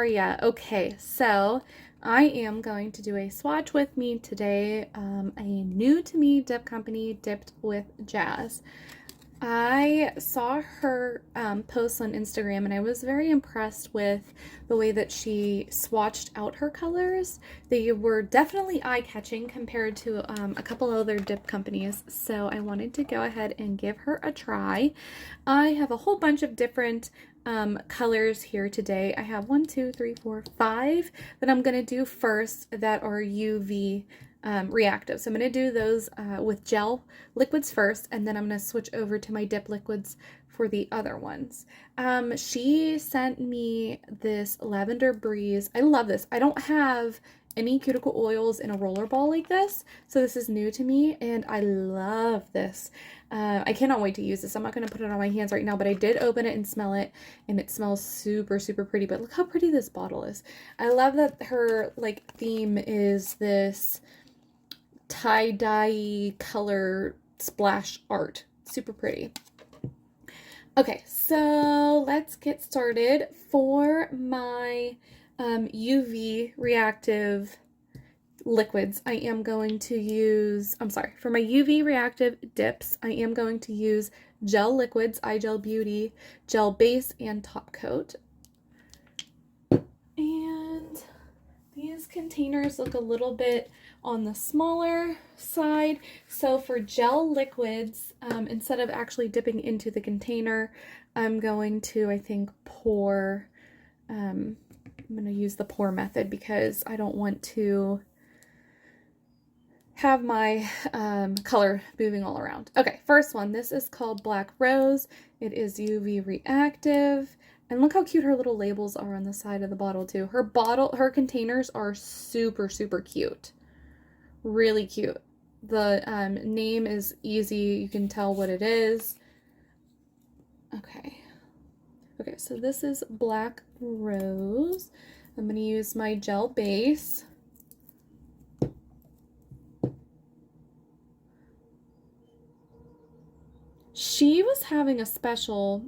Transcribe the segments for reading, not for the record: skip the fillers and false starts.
are ya? Okay, so I am going to do a swatch with me today. A new to me dip company, Dipped with Jazz. I saw her post on Instagram and I was very impressed with the way that she swatched out her colors. They were definitely eye-catching compared to a couple other dip companies, so I wanted to go ahead and give her a try. I have a whole bunch of different colors here today. I have 1, 2, 3, 4, 5 that I'm going to do first that are UV reactive. So I'm going to do those with gel liquids first, and then I'm going to switch over to my dip liquids for the other ones. She sent me this Lavender Breeze. I love this. I don't have any cuticle oils in a roller ball like this, so this is new to me and I love this. I cannot wait to use this. I'm not going to put it on my hands right now, but I did open it and smell it, and it smells super, super pretty. But look how pretty this bottle is. I love that her like theme is this tie-dye color splash art. Super pretty. Okay, so let's get started. For my UV reactive liquids, I am going to use, for my UV reactive dips, I am going to use gel liquids, iGel Beauty, gel base, and top coat. And these containers look a little bit on the smaller side. So for gel liquids, instead of actually dipping into the container, I'm going to, I think, pour, I'm going to use the pour method because I don't want to have my color moving all around. Okay, first one, this is called Black Rose. It is UV reactive. And look how cute her little labels are on the side of the bottle too. Her containers are super, super cute. Really cute. The name is easy. You can tell what it is. Okay. Okay, so this is Black Rose. I'm going to use my gel base. She was having a special,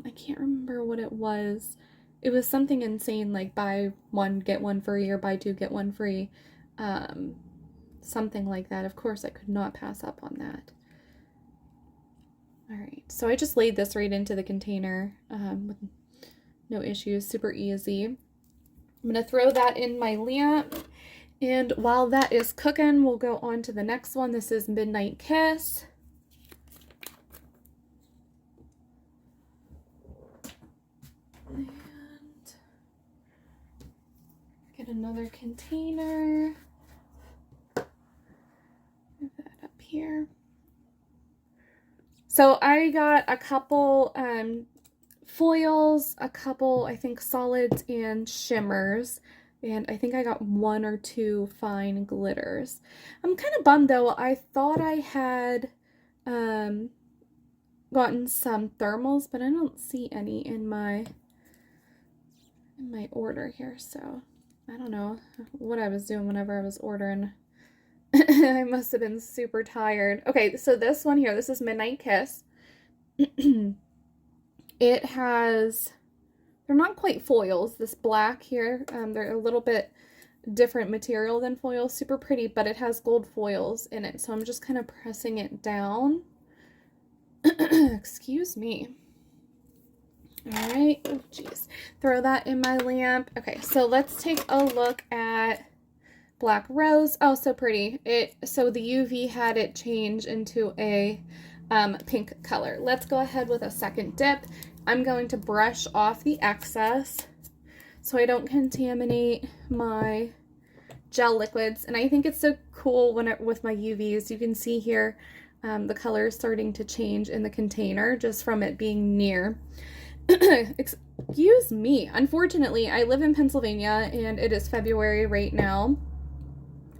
I can't remember what it was. It was something insane, like buy one, get one free, or buy two, get one free. Something like that. Of course, I could not pass up on that. All right, so I just laid this right into the container with no issues, super easy. I'm gonna throw that in my lamp, and while that is cooking, we'll go on to the next one. This is Midnight Kiss. And get another container. Move that up here. So I got a couple foils, a couple, I think, solids and shimmers, and I think I got 1 or 2 fine glitters. I'm kind of bummed though. I thought I had gotten some thermals, but I don't see any in my order here, so I don't know what I was doing whenever I was ordering. I must have been super tired. Okay, so this one here, this is Midnight Kiss. It has, they're not quite foils, this black here, they're a little bit different material than foils, super pretty, but it has gold foils in it, so I'm just kind of pressing it down. Excuse me. All right, oh geez, throw that in my lamp. Okay, so let's take a look at Black Rose. Oh, so pretty. So the UV had it change into a pink color. Let's go ahead with a second dip. I'm going to brush off the excess so I don't contaminate my gel liquids. And I think it's so cool with my UVs. You can see here the color is starting to change in the container just from it being near. Excuse me. Unfortunately, I live in Pennsylvania and it is February right now.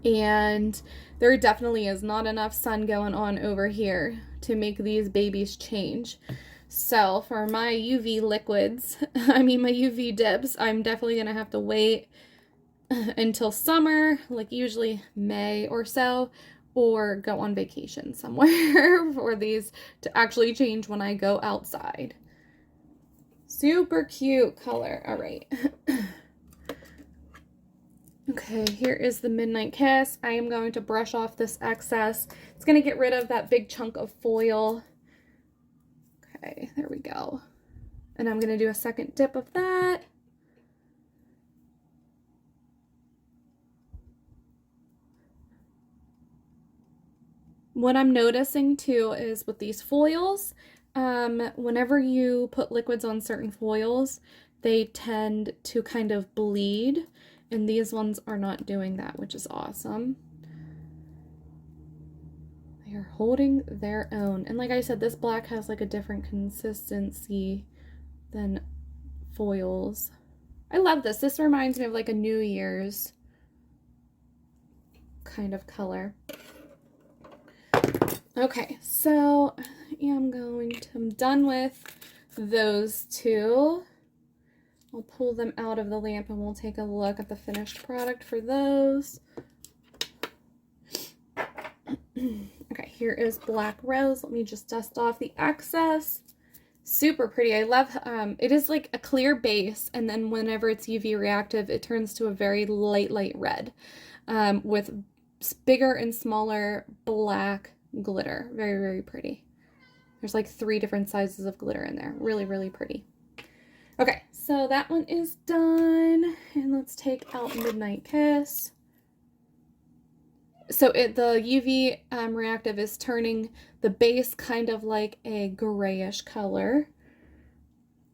And there definitely is not enough sun going on over here to make these babies change. So for my UV liquids, my UV dips, I'm definitely going to have to wait until summer, like usually May or so, or go on vacation somewhere for these to actually change when I go outside. Super cute color. All right. Okay, here is the Midnight Kiss. I am going to brush off this excess. It's going to get rid of that big chunk of foil. Okay, there we go. And I'm going to do a second dip of that. What I'm noticing too is with these foils, whenever you put liquids on certain foils, they tend to kind of bleed, and these ones are not doing that, which is awesome. They are holding their own. And like I said, this black has like a different consistency than foils. I love this. This reminds me of like a New Year's kind of color. Okay, so I'm done with those two. I'll pull them out of the lamp and we'll take a look at the finished product for those. Okay, here is Black Rose. Let me just dust off the excess. Super pretty. I love, it is like a clear base, and then whenever it's UV reactive, it turns to a very light red with bigger and smaller black glitter. Very, very pretty. There's like 3 different sizes of glitter in there. Really, really pretty. Okay, so that one is done. And let's take out Midnight Kiss. So the UV reactive is turning the base kind of like a grayish color.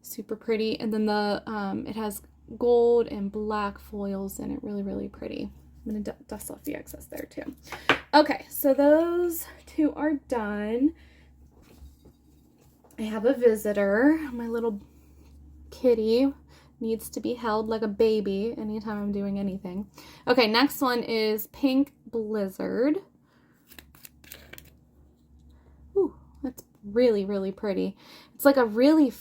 Super pretty. And then the it has gold and black foils in it. Really, really pretty. I'm going to dust off the excess there too. Okay, so those 2 are done. I have a visitor. My little kitty needs to be held like a baby anytime I'm doing anything. Okay, next one is Pink Blizzard. Ooh, that's really, really pretty. It's like a really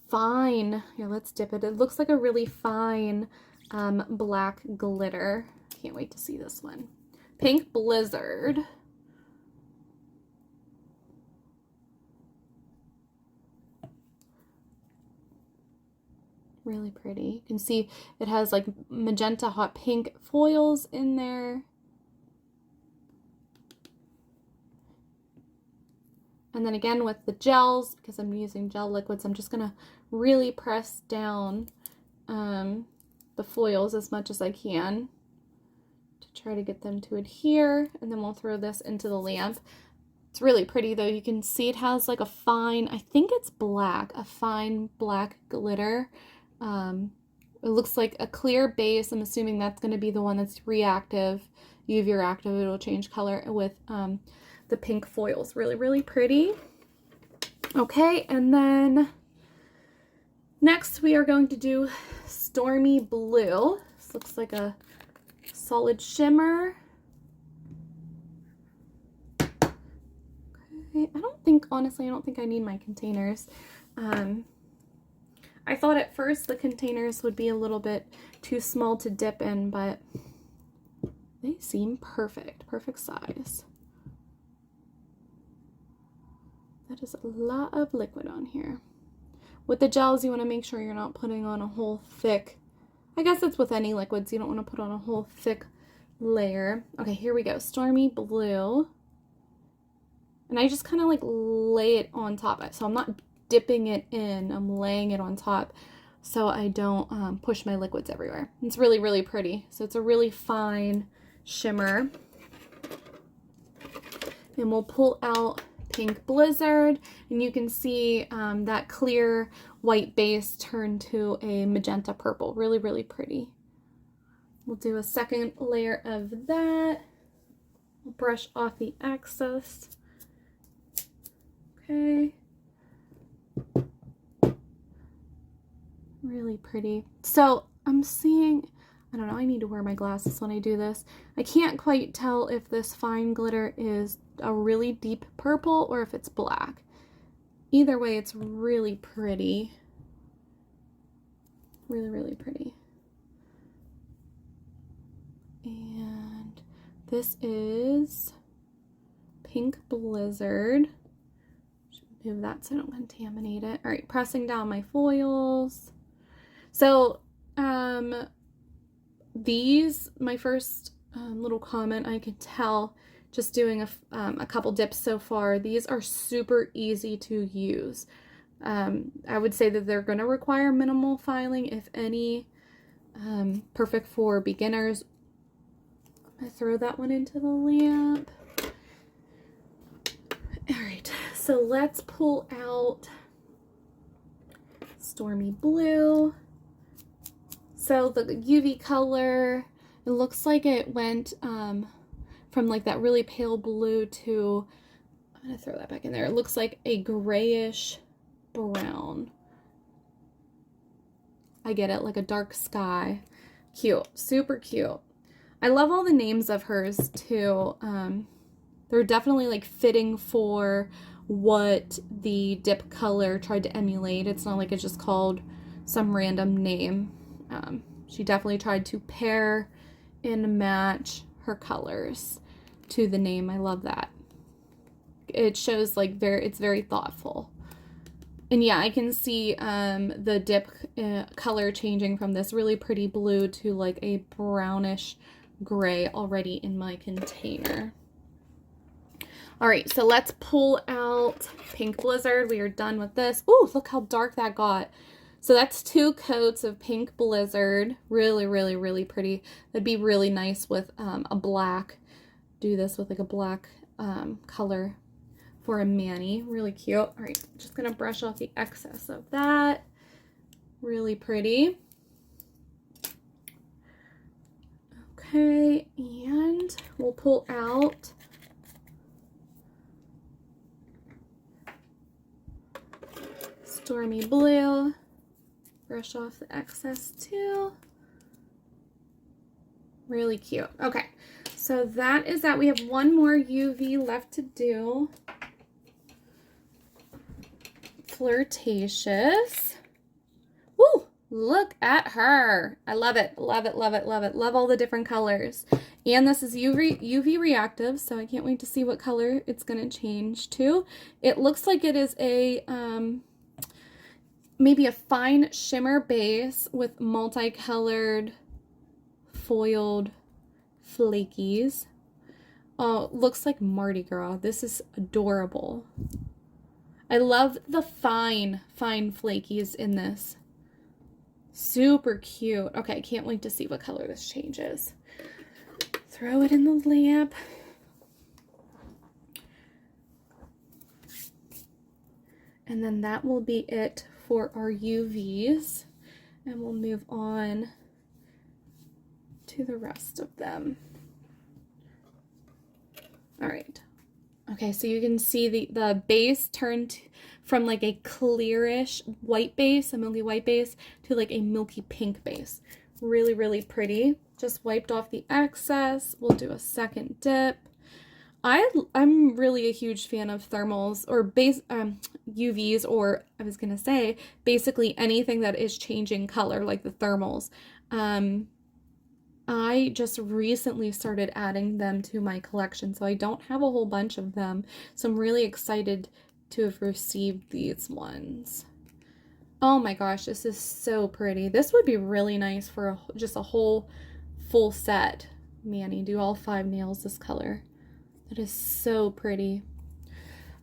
fine, here, let's dip it. It looks like a really fine black glitter. Can't wait to see this one. Pink Blizzard. Really pretty. You can see it has like magenta hot pink foils in there. And then again with the gels, because I'm using gel liquids, I'm just gonna really press down the foils as much as I can to try to get them to adhere, and then we'll throw this into the lamp. It's really pretty though. You can see it has like a fine, I think it's black, a fine black glitter. It looks like a clear base. I'm assuming that's going to be the one that's reactive, UV reactive. It'll change color with the pink foils. Really, really pretty. Okay, and then next we are going to do Stormy Blue. This looks like a solid shimmer. Okay, honestly, I don't think I need my containers. I thought at first the containers would be a little bit too small to dip in, but they seem perfect size. That is a lot of liquid on here. With the gels, you want to make sure you're not putting on a whole thick, I guess it's with any liquids, you don't want to put on a whole thick layer. Okay, here we go. Stormy Blue. And I just kind of like lay it on top. So I'm not dipping it in, I'm laying it on top so I don't push my liquids everywhere. It's really, really pretty. So it's a really fine shimmer. And we'll pull out Pink Blizzard, and you can see that clear white base turn to a magenta purple. Really, really pretty. We'll do a second layer of that. We'll brush off the excess. Okay. Really pretty. So I'm seeing, I don't know, I need to wear my glasses when I do this. I can't quite tell if this fine glitter is a really deep purple or if it's black. Either way, it's really pretty. Really, really pretty. And this is Pink Blizzard. Move that so I don't contaminate it. All right, pressing down my foils. So these, my first little comment, I could tell just doing a couple dips so far, these are super easy to use. I would say that they're going to require minimal filing, if any. Perfect for beginners. I throw that one into the lamp. All right, so let's pull out Stormy Blue. So the UV color, it looks like it went from like that really pale blue to, I'm gonna throw that back in there. It looks like a grayish brown. I get it, like a dark sky. Cute, super cute. I love all the names of hers too. They're definitely like fitting for what the dip color tried to emulate. It's not like it's just called some random name. She definitely tried to pair and match her colors to the name. I love that. It shows like it's very thoughtful. And yeah, I can see the dip color changing from this really pretty blue to like a brownish gray already in my container. All right, so let's pull out Pink Blizzard. We are done with this. Ooh, look how dark that got. So that's 2 coats of Pink Blizzard. Really, really, really pretty. That'd be really nice with a black. Do this with like a black color for a mani. Really cute. All right, just gonna brush off the excess of that. Really pretty. Okay, and we'll pull out Stormy Blue. Brush off the excess too. Really cute. Okay, so that is that. We have one more UV left to do. Flirtatious. Woo! Look at her. I love it. Love it, love it, love it. Love all the different colors. And this is UV reactive, so I can't wait to see what color it's going to change to. It looks like it is a maybe a fine shimmer base with multicolored foiled flakies. Oh, looks like Mardi Gras. This is adorable. I love the fine flakies in this. Super cute. Okay, can't wait to see what color this changes. Throw it in the lamp. And then that will be it for our UVs. And we'll move on to the rest of them. All right. Okay, so you can see the base turned from like a clearish white base, a milky white base, to like a milky pink base. Really, really pretty. Just wiped off the excess. We'll do a second dip. I'm really a huge fan of thermals or UVs, or I was gonna say basically anything that is changing color, like the thermals. I just recently started adding them to my collection, so I don't have a whole bunch of them. So I'm really excited to have received these ones. Oh my gosh, this is so pretty. This would be really nice for just a whole full set. Manny, do all 5 nails this color. That is so pretty.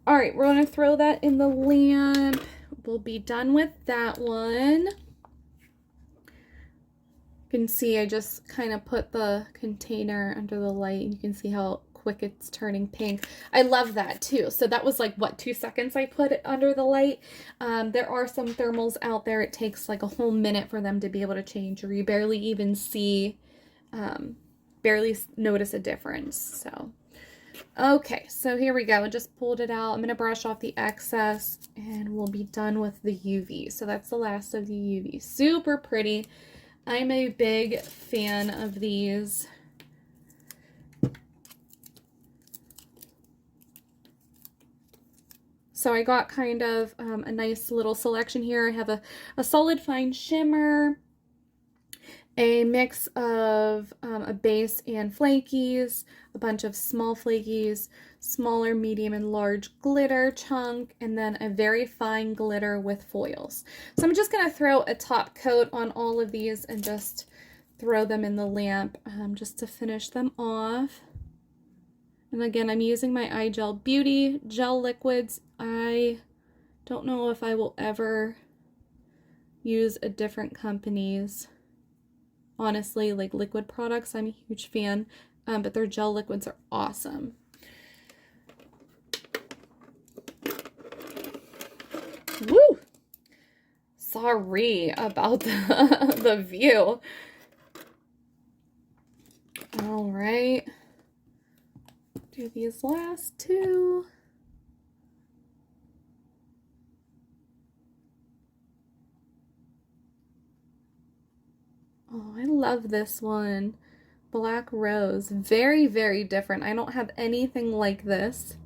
All right, we're gonna throw that in the lamp. We'll be done with that one. You can see I just kind of put the container under the light, and you can see how quick it's turning pink. I love that too. So that was like, what, 2 seconds I put it under the light. There are some thermals out there, it takes like a whole minute for them to be able to change, or you barely even see, barely notice a difference. So, okay, so here we go. I just pulled it out. I'm going to brush off the excess and we'll be done with the UV. So that's the last of the UV. Super pretty. I'm a big fan of these. So I got kind of a nice little selection here. I have a solid fine shimmer, a mix of a base and flakies, a bunch of small flakies, smaller, medium, and large glitter chunk, and then a very fine glitter with foils. So I'm just going to throw a top coat on all of these and just throw them in the lamp just to finish them off. And again, I'm using my iGel Beauty gel liquids. I don't know if I will ever use a different company's, honestly, like liquid products. I'm a huge fan, but their gel liquids are awesome. Woo! Sorry about the view. All right. Do these last two. Oh, I love this one. Black Rose. Very, very different. I don't have anything like this.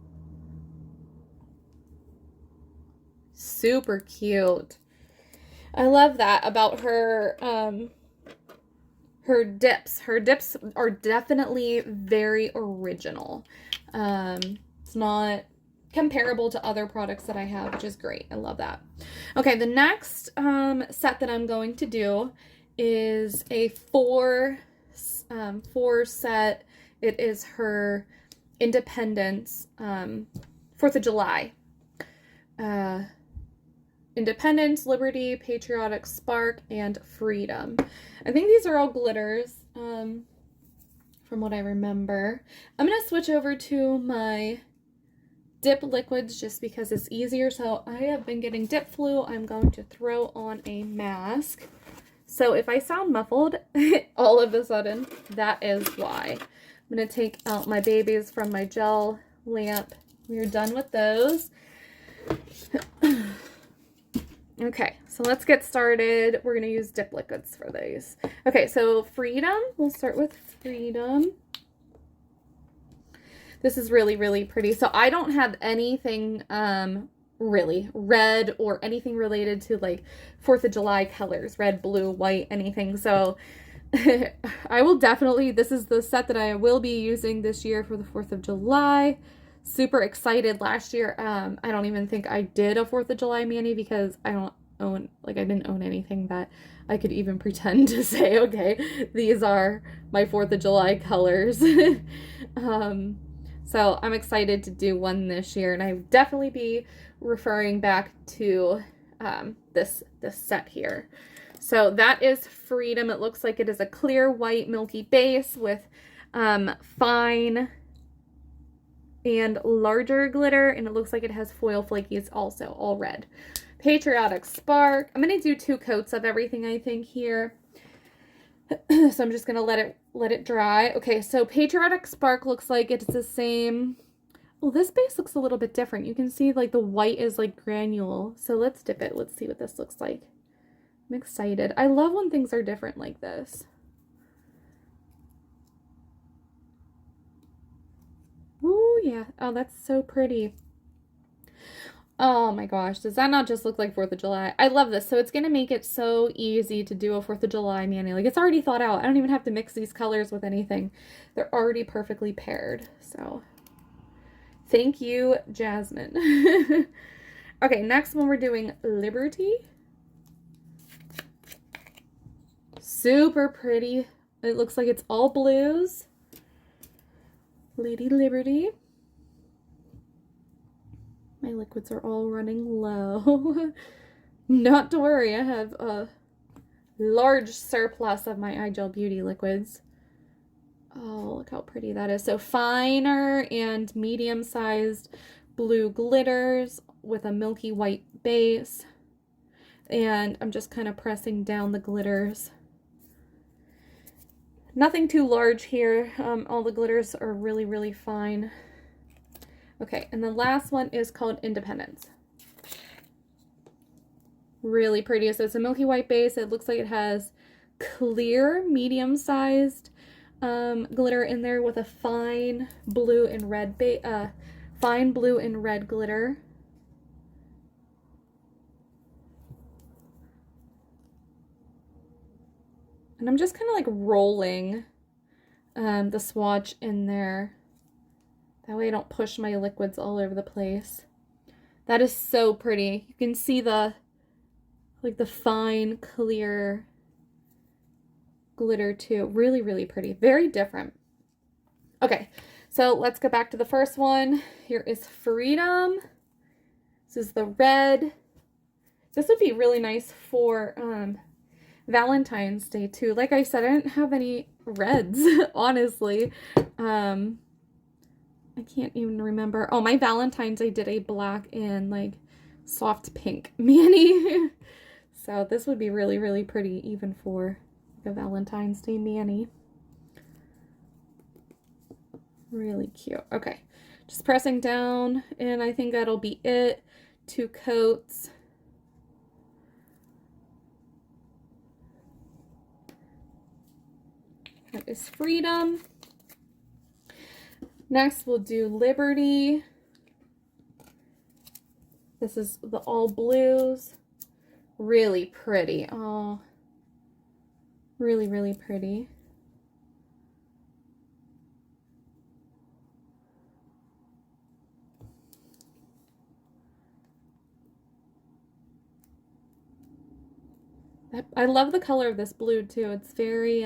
Super cute. I love that about her her dips. Her dips are definitely very original. It's not comparable to other products that I have, which is great. I love that. Okay, the next set that I'm going to do is a four set. It is her Independence 4th of July. Independence, Liberty, Patriotic Spark, and Freedom. I think these are all glitters, from what I remember. I'm going to switch over to my dip liquids just because it's easier. So I have been getting dip flu. I'm going to throw on a mask. So if I sound muffled all of a sudden, that is why. I'm going to take out my babies from my gel lamp. We are done with those. Okay, so let's get started. We're going to use dip liquids for these. Okay, so Freedom. We'll start with Freedom. This is really, really pretty. So I don't have anything really red or anything related to like 4th of July colors. Red, blue, white, anything. So I will definitely, this is the set that I will be using this year for the 4th of July. Super excited. Last year, I don't even think I did a 4th of July mani because I don't own, like I didn't own anything that I could even pretend to say, okay, these are my 4th of July colors. So I'm excited to do one this year, and I would definitely be referring back to this set here. So that is Freedom. It looks like it is a clear white milky base with fine and larger glitter, and it looks like it has foil flakies also, all red. Patriotic Spark. I'm going to do 2 coats of everything, I think, here. So I'm just going to let it dry. Okay, so Patriotic Spark looks like it's the same. Well, this base looks a little bit different. You can see like the white is like granule. So let's dip it. Let's see what this looks like. I'm excited. I love when things are different like this. Ooh, yeah. Oh, that's so pretty. Oh my gosh, does that not just look like 4th of July? I love this. So it's going to make it so easy to do a 4th of July mani. Like, it's already thought out. I don't even have to mix these colors with anything. They're already perfectly paired. So, thank you, Jasmin. Okay, next one we're doing Liberty. Super pretty. It looks like it's all blues. Lady Liberty. My liquids are all running low. Not to worry, I have a large surplus of my iGel Beauty liquids. Oh, look how pretty that is. So finer and medium-sized blue glitters with a milky white base. And I'm just kind of pressing down the glitters. Nothing too large here. All the glitters are really, really fine. Okay, and the last one is called Independence. Really pretty. So it's a milky white base. It looks like it has clear, medium-sized glitter in there with a fine blue and red glitter. And I'm just kind of like rolling the swatch in there. That way I don't push my liquids all over the place. That is so pretty. You can see the, like the fine, clear glitter too. Really, really pretty. Very different. Okay, so let's go back to the first one. Here is Freedom. This is the red. This would be really nice for Valentine's Day too. Like I said, I didn't have any reds, honestly. I can't even remember. Oh, my Valentine's I did a black and like soft pink mani. So this would be really, really pretty even for the Valentine's Day mani. Really cute. Okay, just pressing down, and I think that'll be it. 2 coats. That is Freedom. Next, we'll do Liberty. This is the all blues. Really pretty. Oh, really, really pretty. I love the color of this blue too. It's very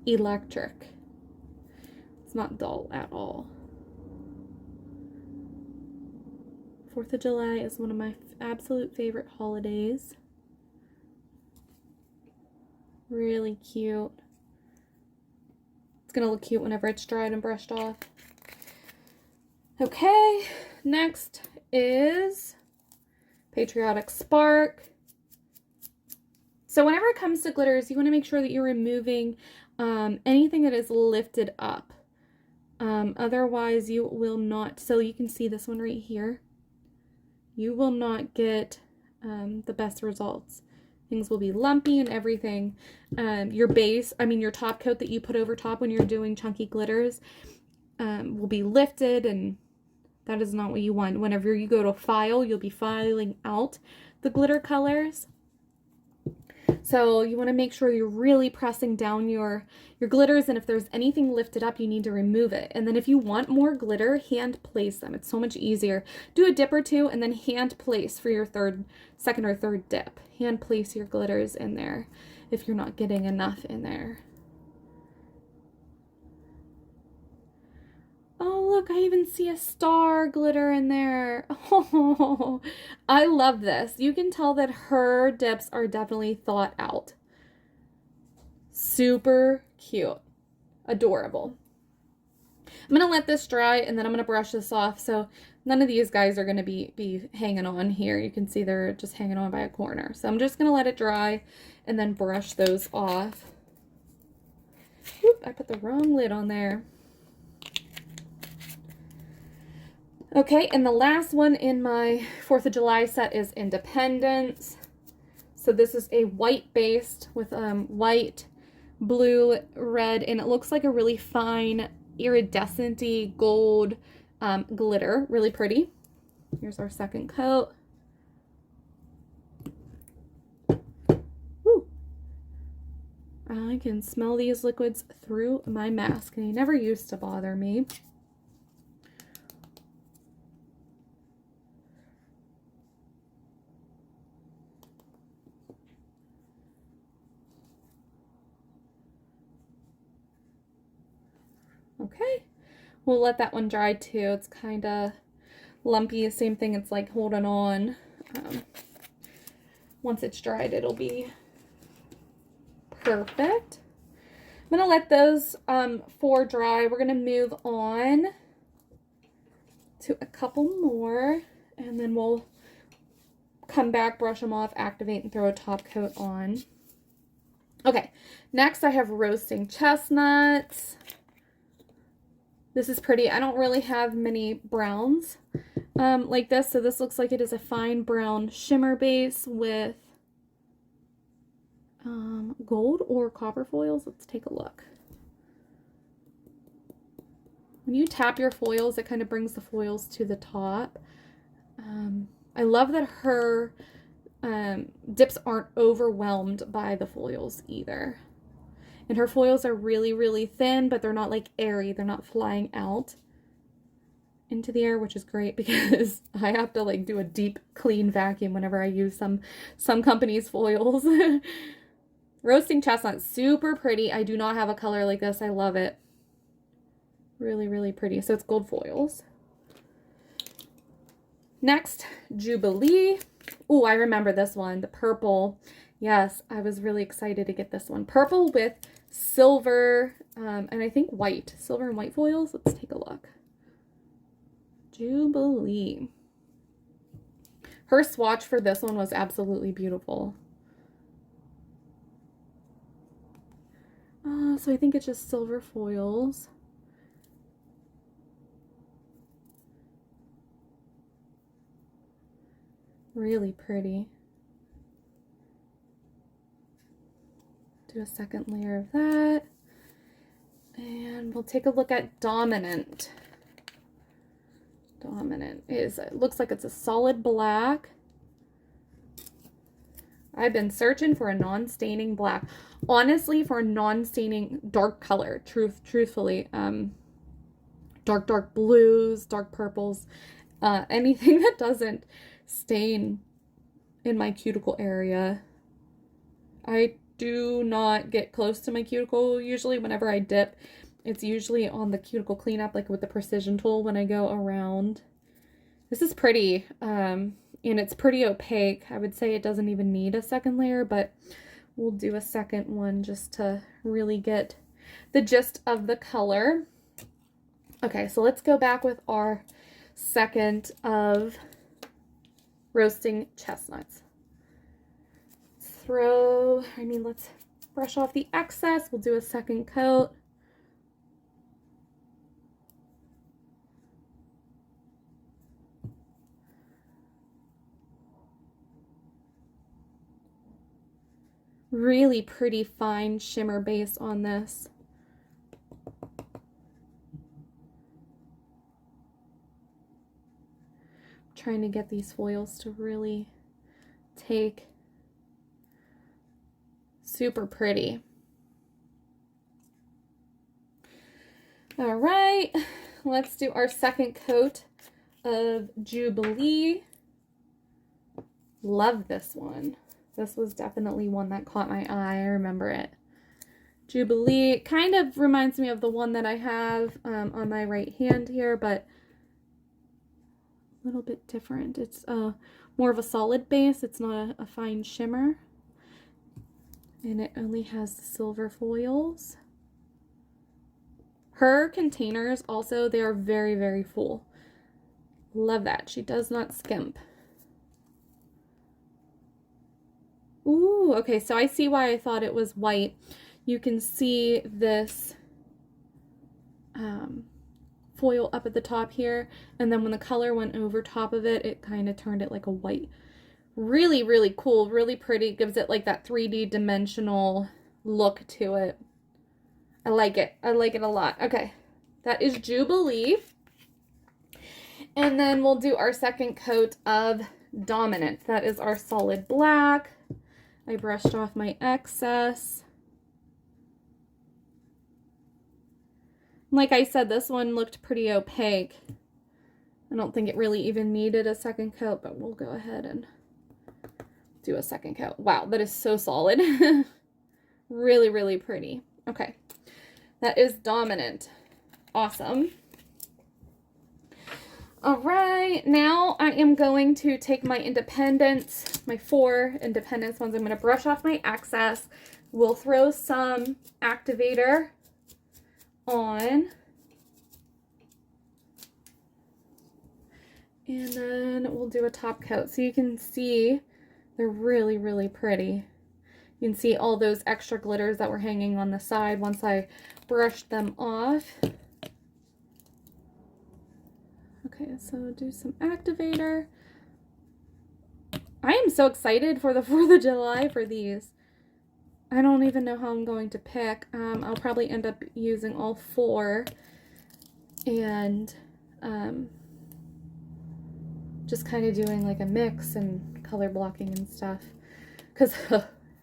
electric. It's not dull at all. 4th of July is one of my absolute favorite holidays. Really cute. It's gonna look cute whenever it's dried and brushed off. Okay, next is Patriotic Spark. So whenever it comes to glitters, you want to make sure that you're removing anything that is lifted up. Otherwise, you will not, so you can see this one right here. You will not get the best results. Things will be lumpy and everything. Your base, your top coat that you put over top when you're doing chunky glitters will be lifted, and that is not what you want. Whenever you go to file, you'll be filing out the glitter colors. So you want to make sure you're really pressing down your glitters, and if there's anything lifted up, you need to remove it. And then if you want more glitter, hand place them. It's so much easier. Do a dip or two and then hand place for your second or third dip. Hand place your glitters in there if you're not getting enough in there. Oh, look, I even see a star glitter in there. Oh, I love this. You can tell that her dips are definitely thought out. Super cute. Adorable. I'm going to let this dry, and then I'm going to brush this off. So none of these guys are going to be hanging on here. You can see they're just hanging on by a corner. So I'm just going to let it dry and then brush those off. Oop, I put the wrong lid on there. Okay, and the last one in my 4th of July set is Independence. So this is a white based with white, blue, red, and it looks like a really fine iridescent-y gold glitter. Really pretty. Here's our second coat. Woo! I can smell these liquids through my mask, and they never used to bother me. Okay, we'll let that one dry too. It's kind of lumpy. Same thing, it's like holding on. Once it's dried, it'll be perfect. I'm going to let those 4 dry. We're going to move on to a couple more, and then we'll come back, brush them off, activate, and throw a top coat on. Okay, next I have Roasting Chestnuts. This is pretty. I don't really have many browns like this, so this looks like it is a fine brown shimmer base with gold or copper foils. Let's take a look. When you tap your foils, it kind of brings the foils to the top. I love that her dips aren't overwhelmed by the foils either. And her foils are really, really thin, but they're not like airy. They're not flying out into the air, which is great because I have to like do a deep clean vacuum whenever I use some company's foils. Roasting Chestnut, super pretty. I do not have a color like this. I love it. Really, really pretty. So it's gold foils. Next, Jubilee. Oh, I remember this one, the purple. Yes, I was really excited to get this one. Purple with silver, and I think white. Silver and white foils. Let's take a look. Jubilee. Her swatch for this one was absolutely beautiful. So I think it's just silver foils. Really pretty. Do a second layer of that. And we'll take a look at Dominant. Dominant is, it looks like it's a solid black. I've been searching for a non-staining black. Honestly, for a non-staining dark color, truthfully, dark blues, dark purples, anything that doesn't stain in my cuticle area. I do not get close to my cuticle usually whenever I dip. It's usually on the cuticle cleanup, like with the precision tool when I go around. This is pretty, and it's pretty opaque. I would say it doesn't even need a second layer, but we'll do a second one just to really get the gist of the color. Okay, so let's go back with our second of Roasting Chestnuts. Let's brush off the excess. We'll do a second coat. Really pretty fine shimmer base on this. I'm trying to get these foils to really take. Super pretty. All right, let's do our second coat of Jubilee. Love this one. This was definitely one that caught my eye. I remember it. Jubilee kind of reminds me of the one that I have on my right hand here, but a little bit different. It's more of a solid base. It's not a fine shimmer. And it only has the silver foils. Her containers also, they are very, very full. Love that. She does not skimp. Ooh, okay, so I see why I thought it was white. You can see this foil up at the top here, and then when the color went over top of it, it kind of turned it like a white. Really, really cool, really pretty. Gives it like that 3D dimensional look to it. I like it. I like it a lot. Okay, that is Jubilee. And then we'll do our second coat of Dominant. That is our solid black. I brushed off my excess. Like I said, this one looked pretty opaque. I don't think it really even needed a second coat, but we'll go ahead and do a second coat. Wow, that is so solid. Really, really pretty. Okay, that is Dominant. Awesome. All right, now I am going to take my Independence, my 4 Independence ones. I'm going to brush off my excess. We'll throw some activator on. And then we'll do a top coat. So you can see they're really, really pretty. You can see all those extra glitters that were hanging on the side once I brushed them off. Okay, so do some activator. I am so excited for the 4th of July for these. I don't even know how I'm going to pick. I'll probably end up using all 4 and just kind of doing like a mix and color blocking and stuff. Because,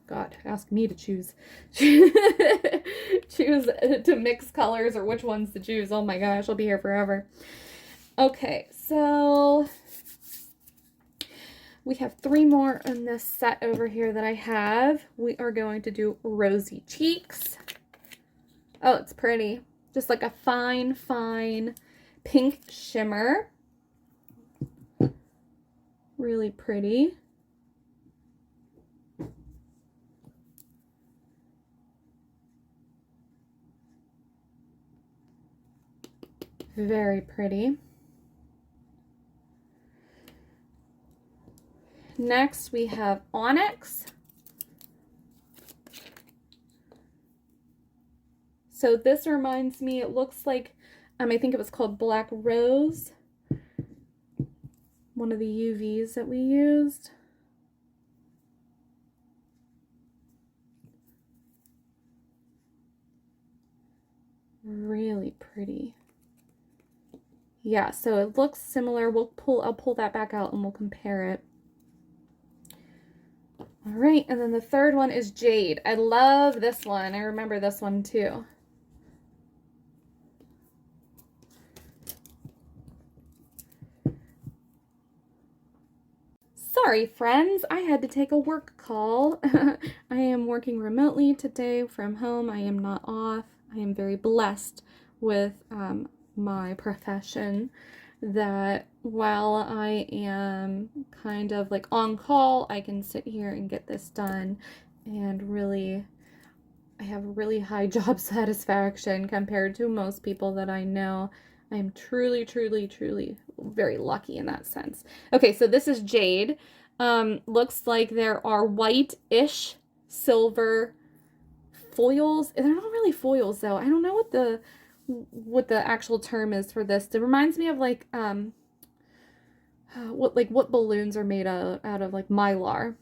God, ask me to choose. choose to mix colors or which ones to choose. Oh my gosh, I'll be here forever. Okay, so We have 3 more in this set over here that I have. We are going to do Rosy Cheeks. Oh, it's pretty. Just like a fine, fine pink shimmer. Really pretty. Very pretty. Next, we have Onyx. So this reminds me, it looks like, I think it was called Black Rose. One of the UVs that we used. Really pretty. Yeah, so it looks similar. I'll pull that back out and we'll compare it. All right, and then the third one is Jade. I love this one. I remember this one too. Sorry, friends, I had to take a work call. I am working remotely today from home. I am not off. I am very blessed with my profession, that while I am kind of like on call, I can sit here and get this done, and really, I have really high job satisfaction compared to most people that I know. I'm truly, truly, truly very lucky in that sense. Okay, so this is Jade. Looks like there are white-ish silver foils. They're not really foils though. I don't know what the actual term is for this. It reminds me of like what balloons are made out of, like Mylar.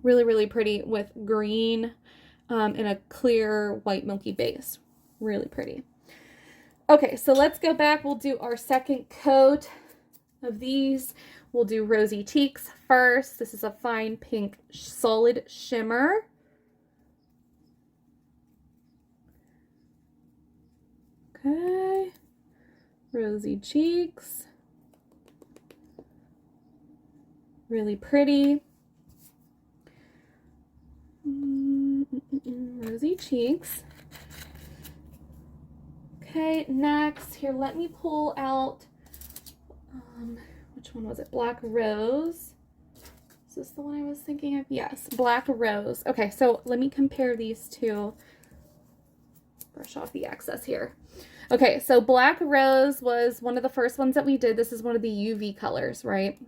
Really, really pretty with green and a clear white milky base. Really pretty. Okay, so let's go back. We'll do our second coat of these. We'll do Rosy Cheeks first. This is a fine pink solid shimmer. Okay, Rosy Cheeks. Really pretty. Rosy Cheeks. Okay, next, here, let me pull out, which one was it? Black Rose. Is this the one I was thinking of? Yes, Black Rose. Okay, so let me compare these two. Brush off the excess here. Okay, so Black Rose was one of the first ones that we did. This is one of the UV colors, right?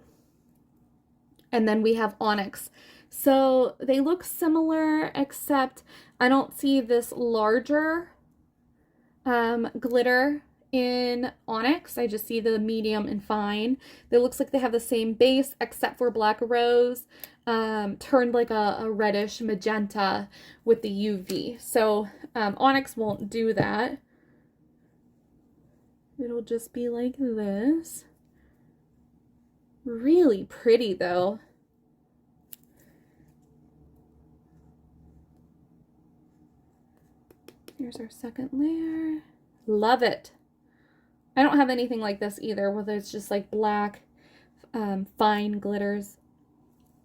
And then we have Onyx. So they look similar, except I don't see this larger glitter in Onyx. I just see the medium and fine. It looks like they have the same base, except for Black Rose turned like a reddish magenta with the UV. So Onyx won't do that. It'll just be like this. Really pretty though. Here's our second layer. Love it. I don't have anything like this either, whether it's just like black, fine glitters.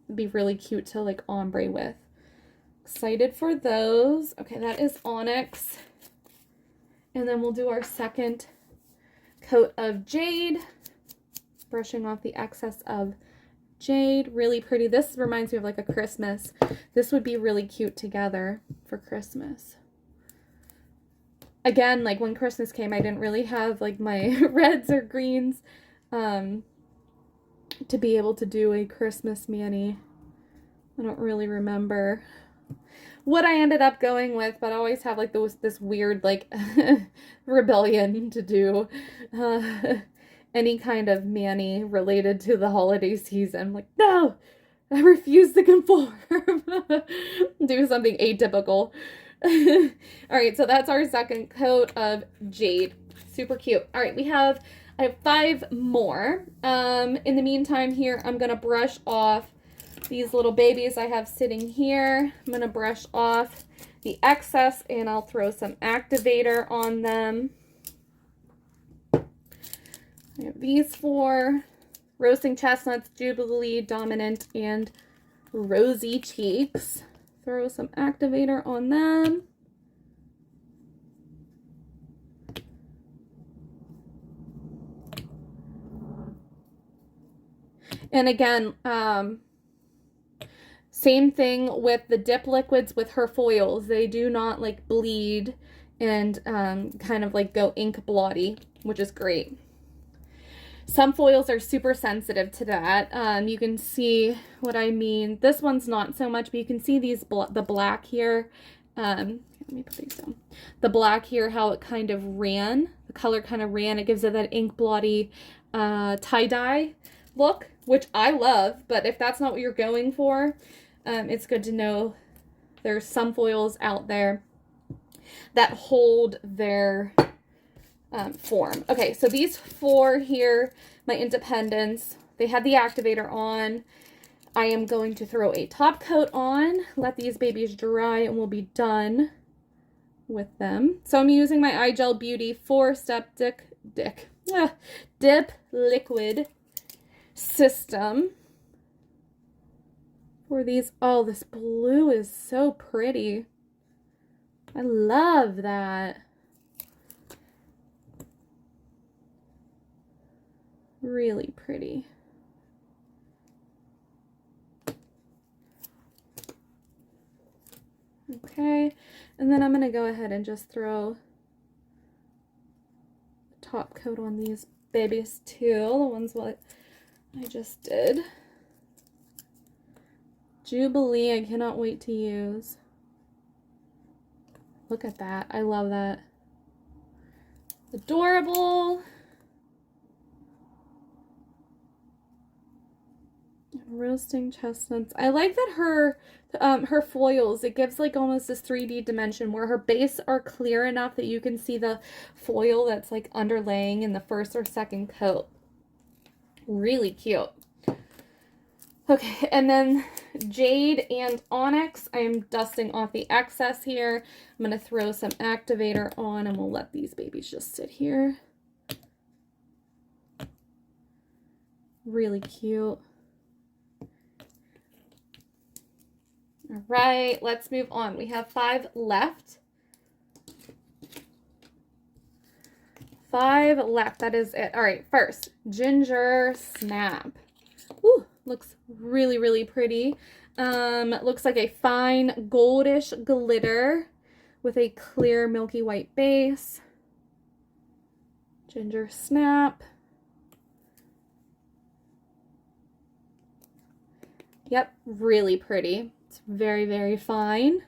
It'd be really cute to like ombre with. Excited for those. Okay, that is Onyx. And then we'll do our second coat of Jade. Brushing off the excess of Jade. Really pretty. This reminds me of like a Christmas. This would be really cute together for Christmas. Again, like when Christmas came, I didn't really have like my reds or greens to be able to do a Christmas mani. I don't really remember what I ended up going with, but I always have like this weird like rebellion to do any kind of mani related to the holiday season. I'm like, no, I refuse to conform. Do something atypical. All right, so that's our second coat of Jade. Super cute. All right, I have 5 more. In the meantime here, I'm going to brush off these little babies I have sitting here. I'm going to brush off the excess and I'll throw some activator on them. I have these 4. Roasting Chestnuts, Jubilee, Dominant, and Rosy Cheeks. Throw some activator on them. And again, same thing with the dip liquids with her foils. They do not like bleed and kind of like go ink blotty, which is great. Some foils are super sensitive to that. You can see what I mean. This one's not so much, but you can see these the black here. Let me put these down. The black here, how it kind of ran. The color kind of ran. It gives it that ink blotty tie-dye look, which I love. But if that's not what you're going for, it's good to know there's some foils out there that hold their form. Okay, so these 4 here, my Independents, they had the activator on. I am going to throw a top coat on, let these babies dry, and we'll be done with them. So I'm using my iGel Beauty 4-step dip liquid system for these. Oh, this blue is so pretty. I love that. Really pretty. Okay, and then I'm going to go ahead and just throw a top coat on these babies too, the ones what I just did. Jubilee, I cannot wait to use. Look at that. I love that. Adorable. Roasting Chestnuts. I like that her foils, it gives like almost this 3D dimension where her base are clear enough that you can see the foil that's like underlaying in the first or second coat. Really cute. Okay, and then Jade and Onyx, I am dusting off the excess here. I'm going to throw some activator on and we'll let these babies just sit here. Really cute. All right, let's move on. We have 5 left. 5 left, that is it. All right, first, Gingersnap. Ooh, looks really, really pretty. Looks like a fine goldish glitter with a clear milky white base. Gingersnap. Yep, really pretty. It's very, very fine.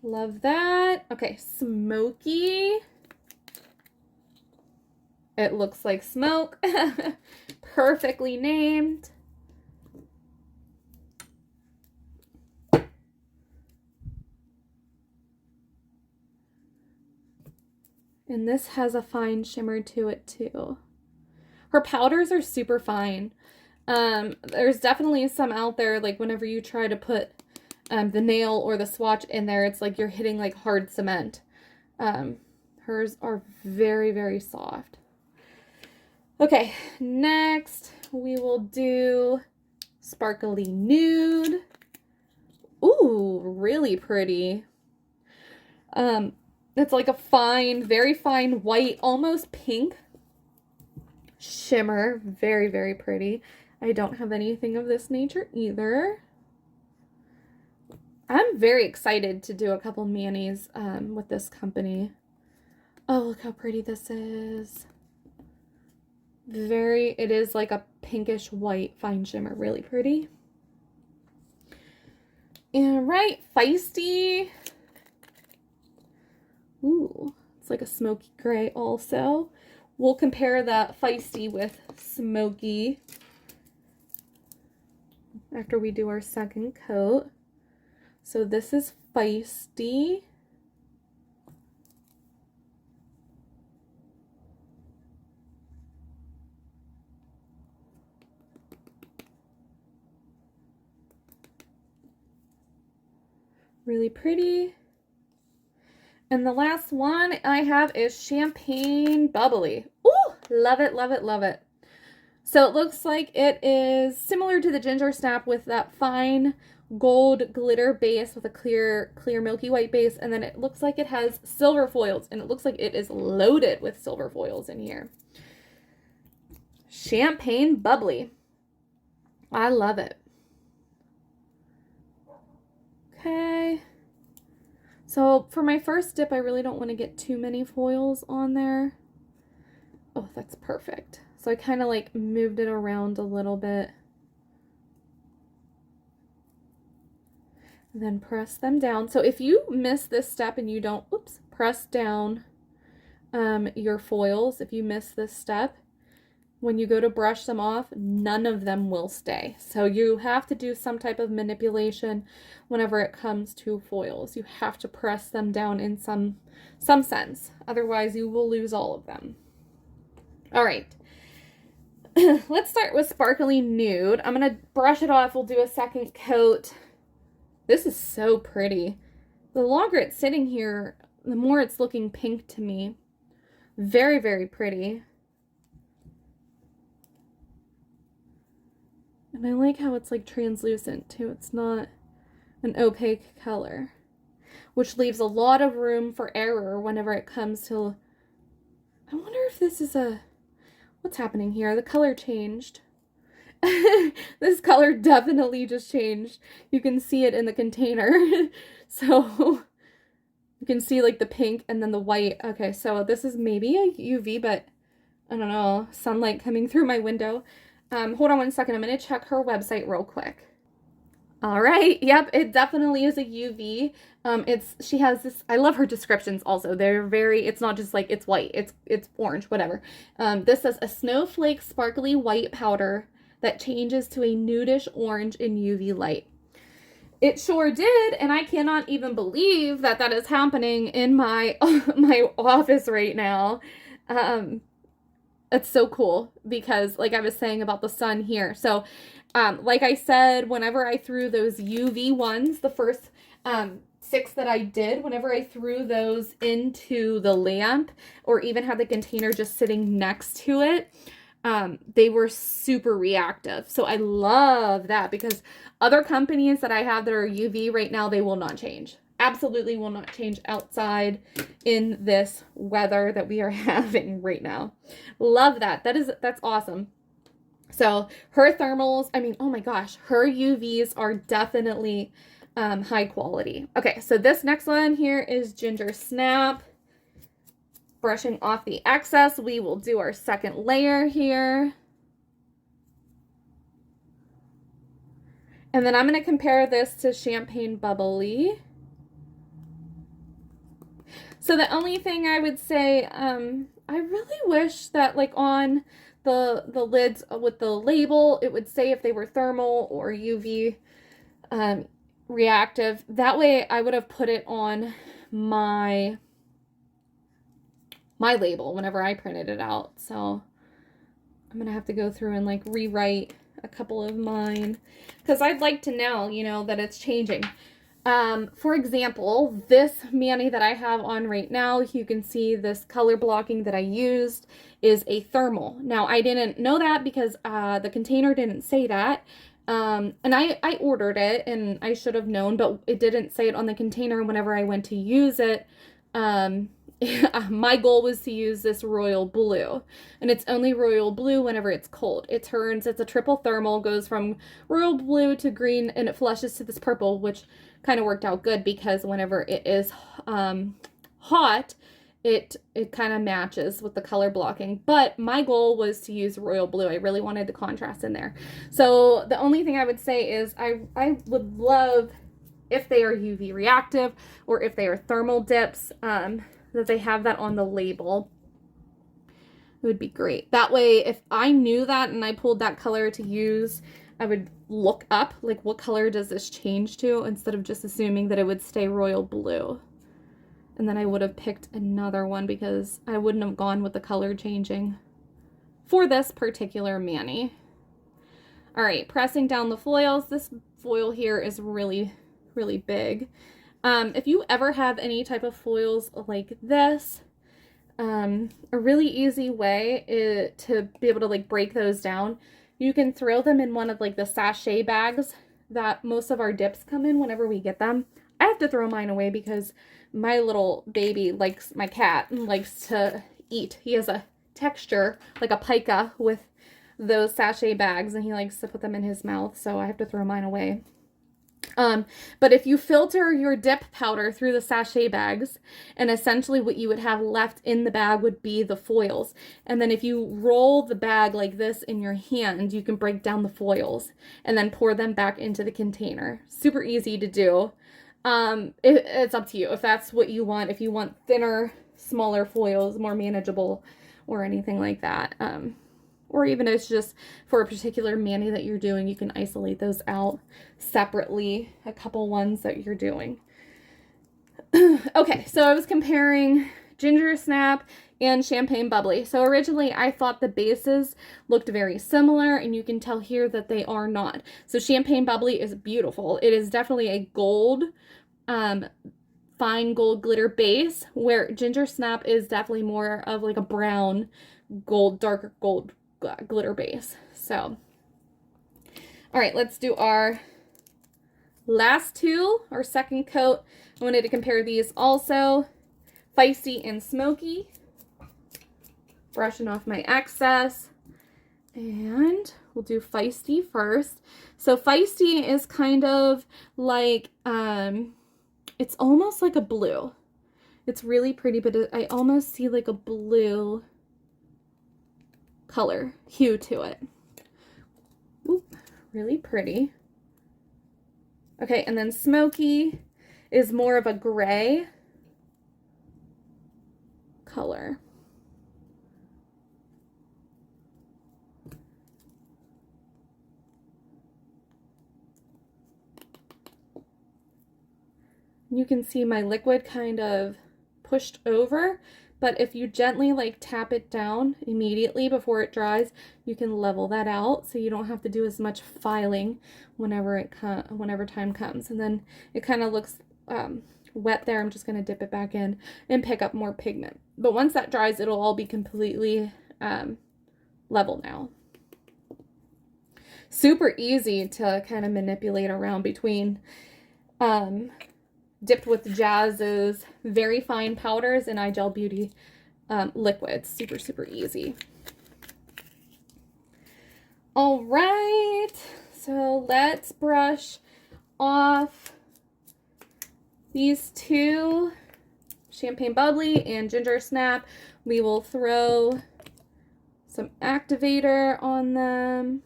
Love that. Okay, smoky. It looks like smoke. Perfectly named. And this has a fine shimmer to it too. Her powders are super fine. There's definitely some out there, like whenever you try to put the nail or the swatch in there, it's like you're hitting like hard cement. Hers are very, very soft. Okay, next we will do Sparkly Nude. Ooh, really pretty. It's like a fine, very fine white, almost pink shimmer. Very, very pretty. I don't have anything of this nature either. I'm very excited to do a couple manis with this company. Oh, look how pretty this is. It is like a pinkish white fine shimmer. Really pretty. And right, Feisty. Ooh, it's like a smoky gray also. We'll compare that Feisty with Smoky after we do our second coat. So this is Feisty. Really pretty. And the last one I have is Champagne Bubbly. Ooh, love it, love it, love it. So it looks like it is similar to the Gingersnap with that fine gold glitter base with a clear milky white base, and then it looks like it has silver foils, and it looks like it is loaded with silver foils in here. Champagne Bubbly. I love it. Okay. So for my first dip, I really don't want to get too many foils on there. Oh, that's perfect. So I kind of like moved it around a little bit. And then press them down. So if you miss this step and you don't, oops, press down your foils, if you miss this step, when you go to brush them off, none of them will stay. So you have to do some type of manipulation whenever it comes to foils. You have to press them down in some sense. Otherwise, you will lose all of them. All right. Let's start with Sparkly Nude. I'm going to brush it off. We'll do a second coat. This is so pretty. The longer it's sitting here, the more it's looking pink to me. Very, very pretty. And I like how it's like translucent too. It's not an opaque color, which leaves a lot of room for error whenever it comes to, I wonder if this is what's happening here? The color changed. This color definitely just changed. You can see it in the container. So you can see like the pink and then the white. Okay, so this is maybe a UV, but I don't know, sunlight coming through my window. Hold on one second. I'm going to check her website real quick. All right. Yep. It definitely is a UV. She has this, I love her descriptions also. They're very, it's not just like it's white, it's orange, whatever. This says a snowflake sparkly white powder that changes to a nudish orange in UV light. It sure did. And I cannot even believe that that is happening in my, my office right now. It's so cool because like I was saying about the sun here. So, like I said, whenever I threw those UV ones, the first 6 that I did, whenever I threw those into the lamp or even had the container just sitting next to it, they were super reactive. So I love that because other companies that I have that are UV right now, they will not change. Absolutely will not change outside in this weather that we are having right now. Love that. That's awesome. So her thermals, I mean, oh my gosh, her UVs are definitely high quality. Okay, so this next one here is Gingersnap. Brushing off the excess, we will do our second layer here. And then I'm going to compare this to Champagne Bubbly. So the only thing I would say, I really wish that like on the lids with the label, it would say if they were thermal or UV reactive. That way I would have put it on my label whenever I printed it out. So I'm going to have to go through and like rewrite a couple of mine because I'd like to know, you know, that it's changing. For example, this mani that I have on right now, you can see this color blocking that I used is a thermal. Now, I didn't know that because the container didn't say that. And I ordered it and I should have known, but it didn't say it on the container whenever I went to use it. My goal was to use this royal blue, and it's only royal blue whenever it's cold. It's a triple thermal, goes from royal blue to green, and it flushes to this purple, which kind of worked out good because whenever it is hot, it kind of matches with the color blocking. But my goal was to use royal blue. I really wanted the contrast in there. So the only thing I would say is I would love if they are UV reactive or if they are thermal dips, that they have that on the label. It would be great. That way, if I knew that and I pulled that color to use, I would look up, like, what color does this change to, instead of just assuming that it would stay royal blue. And then I would have picked another one because I wouldn't have gone with the color changing for this particular mani. All right, pressing down the foils. This foil here is really, really big. If you ever have any type of foils like this, A really easy way to be able to like break those down. You can throw them in one of like the sachet bags that most of our dips come in whenever we get them. I have to throw mine away because my little baby likes, my cat likes to eat. He has a texture like a pica with those sachet bags and he likes to put them in his mouth, so I have to throw mine away. But if you filter your dip powder through the sachet bags, and essentially what you would have left in the bag would be the foils. And then if you roll the bag like this in your hand, you can break down the foils and then pour them back into the container. Super easy to do. It's up to you if that's what you want. If you want thinner, smaller foils, more manageable or anything like that. Or even if it's just for a particular mani that you're doing, you can isolate those out separately, a couple ones that you're doing. Okay, so I was comparing Gingersnap and Champagne Bubbly. So originally I thought the bases looked very similar, and you can tell here that they are not. So Champagne Bubbly is beautiful. It is definitely a gold, fine gold glitter base, where Gingersnap is definitely more of like a brown gold, darker gold glitter base. So all right, let's do our last two, our second coat. I wanted to compare these also, Feisty and Smoky. Brushing off my excess, and we'll do Feisty first. So Feisty is kind of like it's almost like a blue. It's really pretty, but I almost see like a blue color hue to it. Oop, really pretty. Okay, and then Smoky is more of a gray color. You can see my liquid kind of pushed over, but if you gently like tap it down immediately before it dries, you can level that out so you don't have to do as much filing whenever time comes. And then it kind of looks wet there. I'm just going to dip it back in and pick up more pigment. But once that dries, it'll all be completely level now. Super easy to kind of manipulate around between Dipped with Jazz's very fine powders and iGel Beauty liquids. Super, super easy. All right, so let's brush off these two, Champagne Bubbly and Gingersnap. We will throw some activator on them.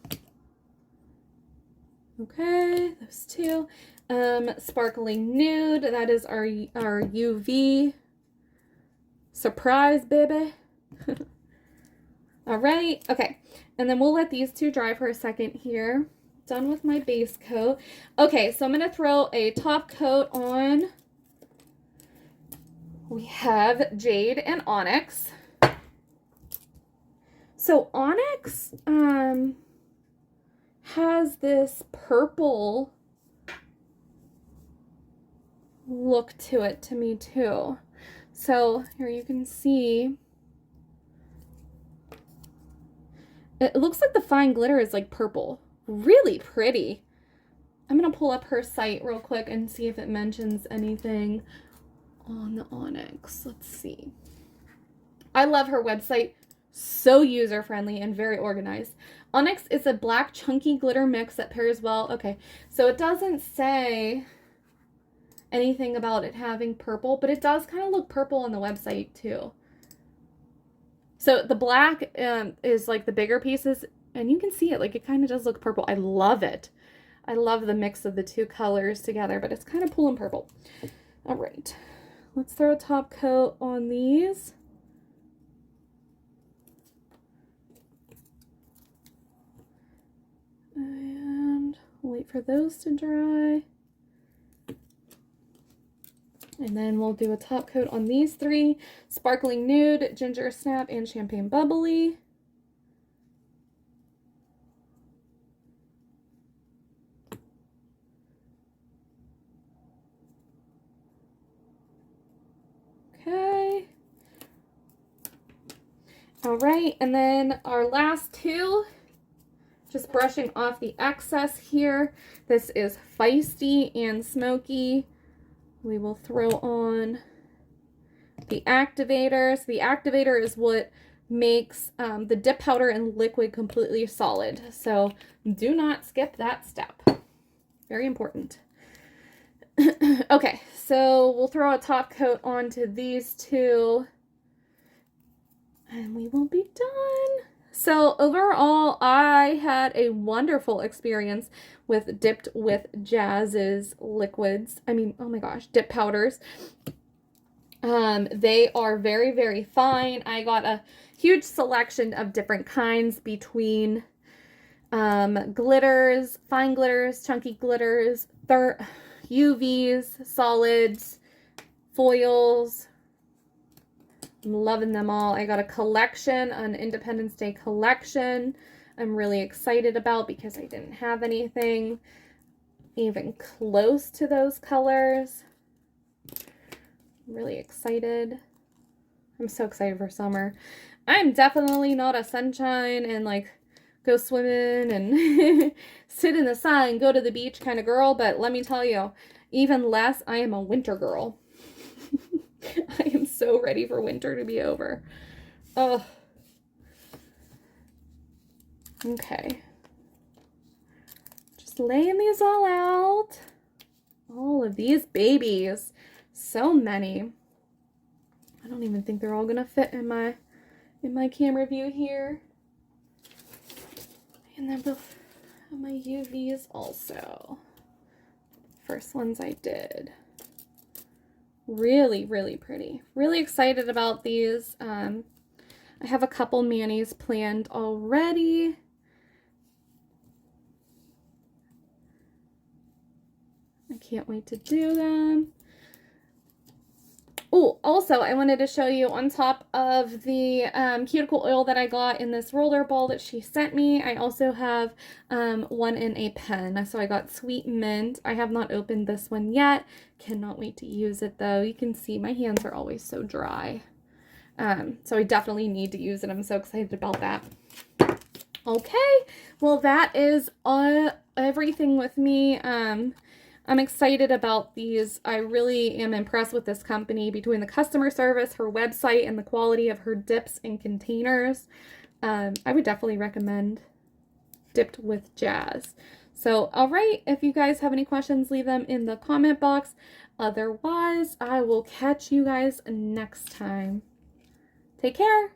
Okay, those two. Sparkling Nude, that is our UV surprise, baby. All right, okay, and then we'll let these two dry for a second here. Done with my base coat. Okay, so I'm gonna throw a top coat on. We have Jade and Onyx. So Onyx has this purple look to it to me too. So here you can see it looks like the fine glitter is like purple. Really pretty. I'm gonna pull up her site real quick and see if it mentions anything on the Onyx. Let's see. I love her website. So user-friendly and very organized. Onyx is a black chunky glitter mix that pairs well. Okay, so it doesn't say anything about it having purple, but it does kind of look purple on the website too. So the black is like the bigger pieces, and you can see it, like it kind of does look purple. I love it. I love the mix of the two colors together, but it's kind of pulling purple. All right, let's throw a top coat on these. And wait for those to dry. And then we'll do a top coat on these three, Sparkling Nude, Gingersnap, and Champagne Bubbly. Okay. All right, and then our last two, just brushing off the excess here. This is Feisty and Smoky. We will throw on the activator. So the activator is what makes the dip powder and liquid completely solid. So do not skip that step. Very important. Okay, so we'll throw a top coat onto these two and we will be done. So overall, I had a wonderful experience with Dipped with Jazz's liquids. I mean, oh my gosh, dip powders. They are very, very fine. I got a huge selection of different kinds between glitters, fine glitters, chunky glitters, UVs, solids, foils. I'm loving them all. I got a collection, an Independence Day collection. I'm really excited about because I didn't have anything even close to those colors. I'm really excited. I'm so excited for summer. I'm definitely not a sunshine and like go swimming and sit in the sun, go to the beach kind of girl, but let me tell you, even less, I am a winter girl. I am so ready for winter to be over. Oh. Okay. Just laying these all out. All of these babies. So many. I don't even think they're all gonna fit in my camera view here. And then my UVs also. First ones I did. Really, really pretty. Really excited about these. I have a couple manis planned already. I can't wait to do them. Oh, also, I wanted to show you on top of the cuticle oil that I got in this roller ball that she sent me, I also have one in a pen. So I got Sweet Mint. I have not opened this one yet. Cannot wait to use it, though. You can see my hands are always so dry. So I definitely need to use it. I'm so excited about that. Okay, well, that is everything with me. I'm excited about these. I really am impressed with this company between the customer service, her website, and the quality of her dips and containers. I would definitely recommend Dipped with Jazz. So, all right, if you guys have any questions, leave them in the comment box. Otherwise, I will catch you guys next time. Take care.